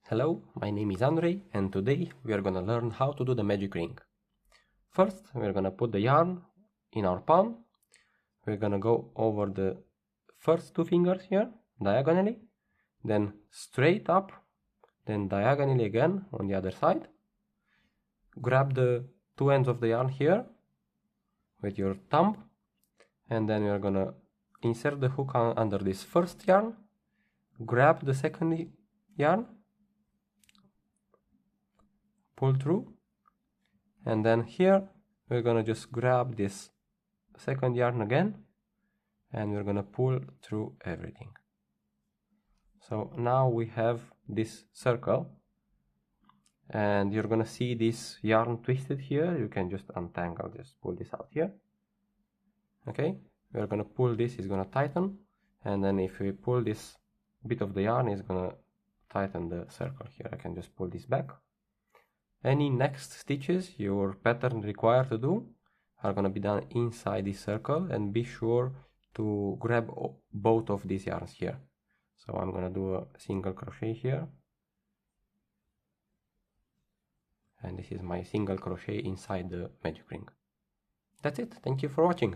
Hello, my name is Andrei and today we are gonna learn how to do the magic ring. First, we're gonna put the yarn in our palm. We're gonna go over the first two fingers here, diagonally, then straight up, then diagonally again on the other side. Grab the two ends of the yarn here with your thumb, and then we're gonna insert the hook under this first yarn, grab the second yarn, pull through, and then here we're gonna just grab this second yarn again and we're gonna pull through everything. So now we have this circle and you're gonna see this yarn twisted here. You can just untangle, just pull this out here. Okay, we're gonna pull this, it's gonna tighten, and then if we pull this bit of the yarn, it's gonna tighten the circle here. I can just pull this back. Any next stitches your pattern required to do are going to be done inside this circle, and be sure to grab both of these yarns here. So I'm going to do a single crochet here, and this is my single crochet inside the magic ring. That's it. Thank you for watching.